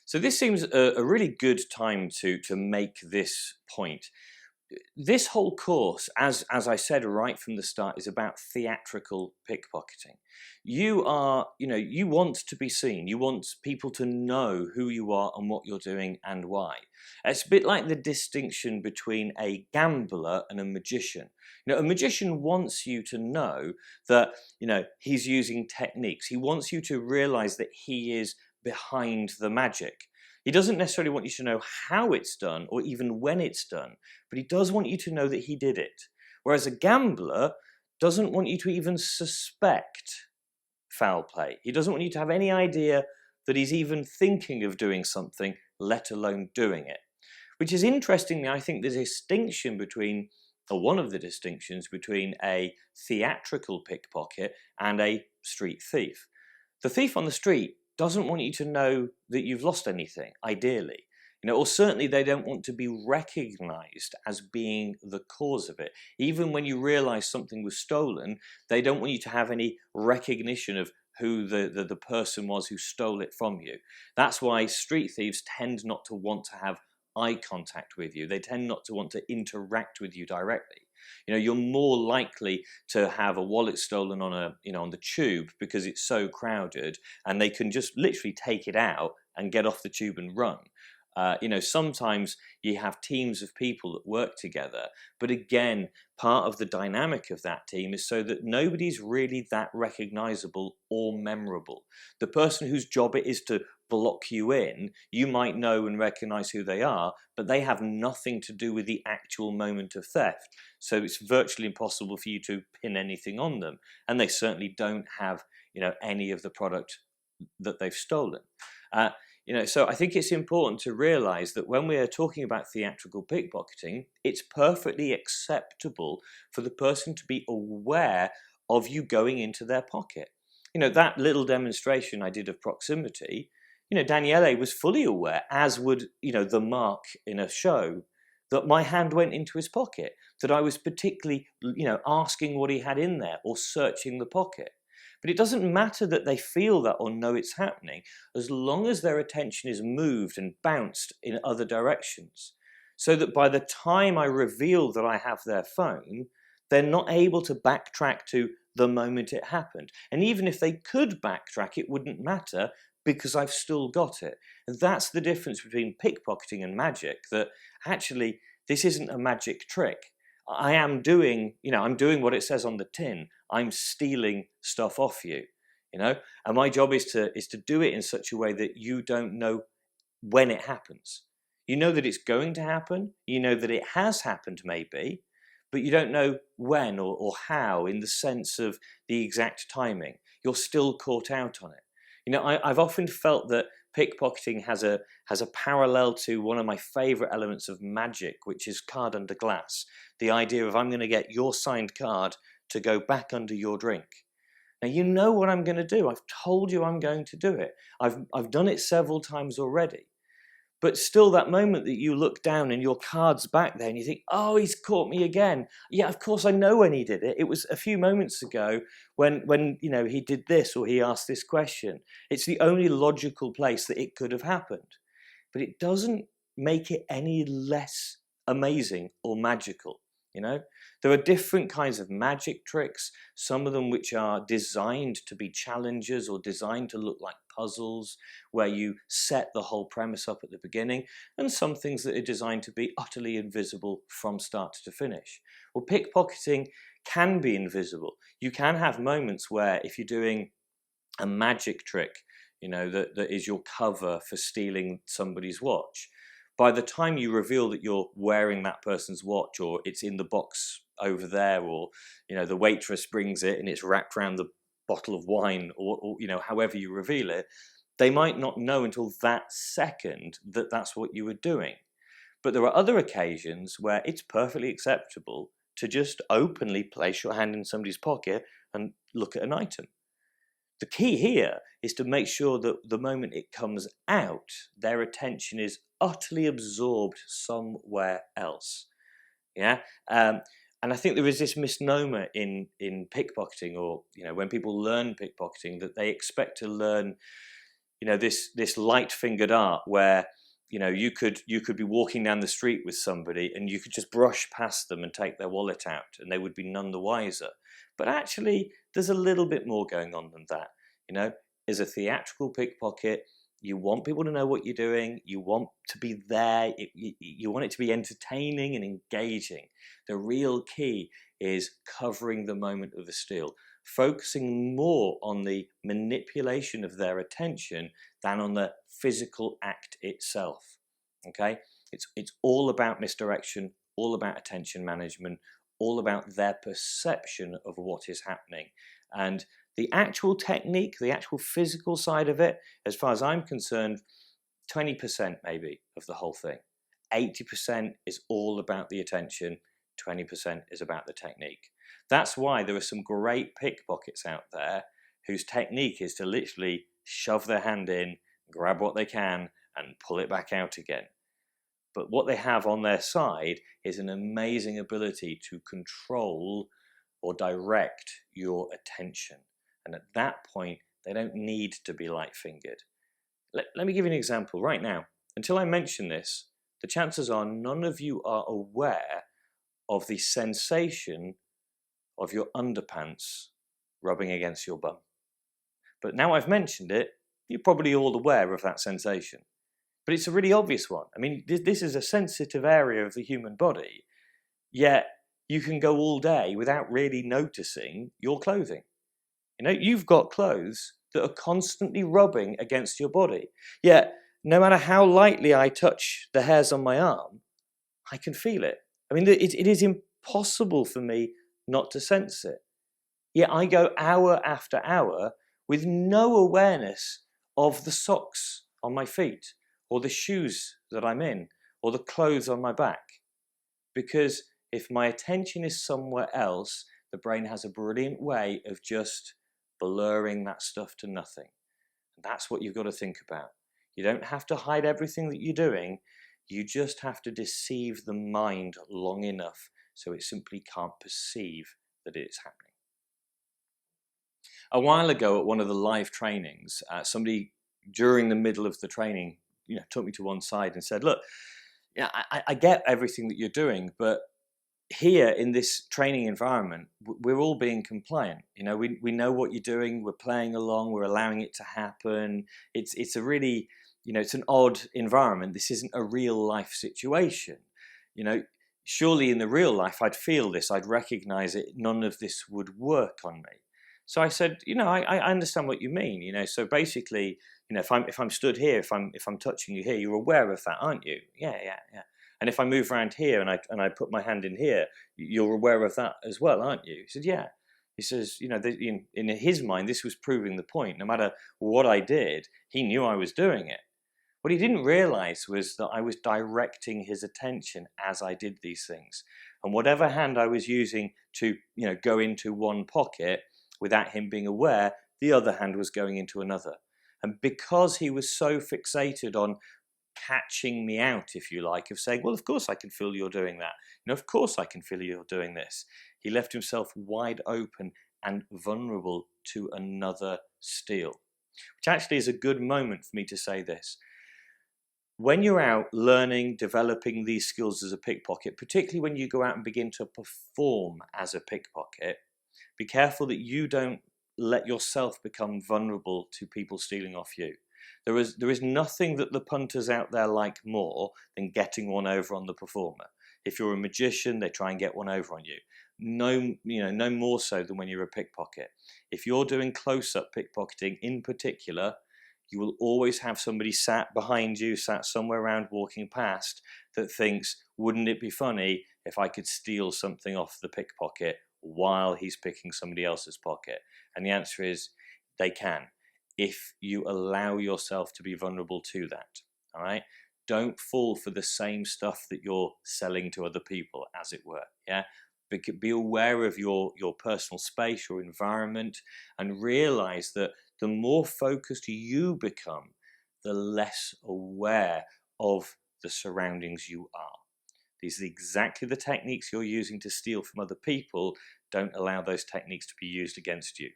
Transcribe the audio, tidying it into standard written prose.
So this seems a really good time to make this point. This whole course, as I said right from the start, is about theatrical pickpocketing. You want to be seen. You want people to know who you are and what you're doing and why. It's a bit like the distinction between a gambler and a magician. A magician wants you to know that, he's using techniques. He wants you to realize that he is behind the magic. He doesn't necessarily want you to know how it's done or even when it's done, but he does want you to know that he did it. Whereas a gambler doesn't want you to even suspect foul play. He doesn't want you to have any idea that he's even thinking of doing something, let alone doing it. Which is interestingly, I think, the distinction between, or one of the distinctions between a theatrical pickpocket and a street thief. The thief on the street doesn't want you to know that you've lost anything, ideally. Or certainly they don't want to be recognized as being the cause of it. Even when you realize something was stolen, they don't want you to have any recognition of who the person was who stole it from you. That's why street thieves tend not to want to have eye contact with you. They tend not to want to interact with you directly. You're more likely to have a wallet stolen on the tube because it's so crowded, and they can just literally take it out and get off the tube and run. Sometimes you have teams of people that work together, but again, part of the dynamic of that team is so that nobody's really that recognizable or memorable. The person whose job it is to block you in, you might know and recognize who they are, but they have nothing to do with the actual moment of theft. So it's virtually impossible for you to pin anything on them. And they certainly don't have, any of the product that they've stolen. So I think it's important to realize that when we are talking about theatrical pickpocketing, it's perfectly acceptable for the person to be aware of you going into their pocket. That little demonstration I did of proximity, Daniele was fully aware, as would, the mark in a show, that my hand went into his pocket, that I was particularly, asking what he had in there or searching the pocket. But it doesn't matter that they feel that or know it's happening, as long as their attention is moved and bounced in other directions. So that by the time I reveal that I have their phone, they're not able to backtrack to the moment it happened. And even if they could backtrack, it wouldn't matter because I've still got it. And that's the difference between pickpocketing and magic, that actually this isn't a magic trick. I am doing, I'm doing what it says on the tin. I'm stealing stuff off you, and my job is to do it in such a way that you don't know when it happens. You know that it's going to happen. You know that it has happened, maybe, but you don't know when or how, in the sense of the exact timing. You're still caught out on it. I've often felt that pickpocketing has a parallel to one of my favorite elements of magic, which is card under glass. The idea of, I'm going to get your signed card to go back under your drink. Now, you know what I'm going to do. I've told you I'm going to do it. I've done it several times already. But still, that moment that you look down and your card's back there and you think, oh, he's caught me again. Yeah, of course I know when he did it. It was a few moments ago when he did this or he asked this question. It's the only logical place that it could have happened. But it doesn't make it any less amazing or magical. There are different kinds of magic tricks, some of them which are designed to be challenges or designed to look like puzzles, where you set the whole premise up at the beginning, and some things that are designed to be utterly invisible from start to finish. Well, pickpocketing can be invisible. You can have moments where, if you're doing a magic trick, that is your cover for stealing somebody's watch, by the time you reveal that you're wearing that person's watch, or it's in the box over there, or the waitress brings it and it's wrapped around the bottle of wine, or however you reveal it, they might not know until that second that that's what you were doing. But there are other occasions where it's perfectly acceptable to just openly place your hand in somebody's pocket and look at an item. The key here is to make sure that the moment it comes out, their attention is utterly absorbed somewhere else. Yeah. And I think there is this misnomer in pickpocketing, or when people learn pickpocketing, that they expect to learn this light-fingered art where you could be walking down the street with somebody and you could just brush past them and take their wallet out and they would be none the wiser. But actually, there's a little bit more going on than that. As a theatrical pickpocket, you want people to know what you're doing. You want to be there. You want it to be entertaining and engaging. The real key is covering the moment of the steal, focusing more on the manipulation of their attention than on the physical act itself. Okay, it's all about misdirection, all about attention management, all about their perception of what is happening. And the actual technique, the actual physical side of it, as far as I'm concerned, 20% maybe of the whole thing. 80% is all about the attention, 20% is about the technique. That's why there are some great pickpockets out there whose technique is to literally shove their hand in, grab what they can, and pull it back out again. But what they have on their side is an amazing ability to control or direct your attention. And at that point, they don't need to be light-fingered. Let me give you an example right now. Until I mention this, the chances are none of you are aware of the sensation of your underpants rubbing against your bum. But now I've mentioned it, you're probably all aware of that sensation. But it's a really obvious one. I mean, this is a sensitive area of the human body, yet you can go all day without really noticing your clothing. You've got clothes that are constantly rubbing against your body, yet no matter how lightly I touch the hairs on my arm, I can feel it. I mean, it is impossible for me not to sense it. Yet I go hour after hour with no awareness of the socks on my feet, or the shoes that I'm in, or the clothes on my back. Because if my attention is somewhere else, the brain has a brilliant way of just blurring that stuff to nothing. And that's what you've got to think about. You don't have to hide everything that you're doing. You just have to deceive the mind long enough so it simply can't perceive that it's happening. A while ago at one of the live trainings, somebody during the middle of the training took me to one side and said, look, I get everything that you're doing, but here in this training environment, we're all being compliant. We know what you're doing. We're playing along. We're allowing it to happen. It's a really, it's an odd environment. This isn't a real life situation. Surely in the real life, I'd feel this. I'd recognize it. None of this would work on me. So I said, I understand what you mean. So basically, if I'm stood here, if I'm touching you here, you're aware of that, aren't you? Yeah. And if I move around here and I put my hand in here, you're aware of that as well, aren't you? He said, yeah. He says, in his mind, this was proving the point. No matter what I did, he knew I was doing it. What he didn't realize was that I was directing his attention as I did these things. And whatever hand I was using to, go into one pocket without him being aware, the other hand was going into another. And because he was so fixated on catching me out, if you like, of saying, well, of course I can feel you're doing that. Of course I can feel you're doing this. He left himself wide open and vulnerable to another steal, which actually is a good moment for me to say this. When you're out learning, developing these skills as a pickpocket, particularly when you go out and begin to perform as a pickpocket, be careful that you don't let yourself become vulnerable to people stealing off you. There is nothing that the punters out there like more than getting one over on the performer. If you're a magician, they try and get one over on you. No more so than when you're a pickpocket. If you're doing close-up pickpocketing in particular, you will always have somebody sat behind you, sat somewhere around walking past, that thinks, wouldn't it be funny if I could steal something off the pickpocket while he's picking somebody else's pocket? And the answer is, they can, if you allow yourself to be vulnerable to that. All right? Don't fall for the same stuff that you're selling to other people, as it were. Yeah. Be aware of your personal space, your environment, and realize that the more focused you become, the less aware of the surroundings you are. These are exactly the techniques you're using to steal from other people. Don't allow those techniques to be used against you.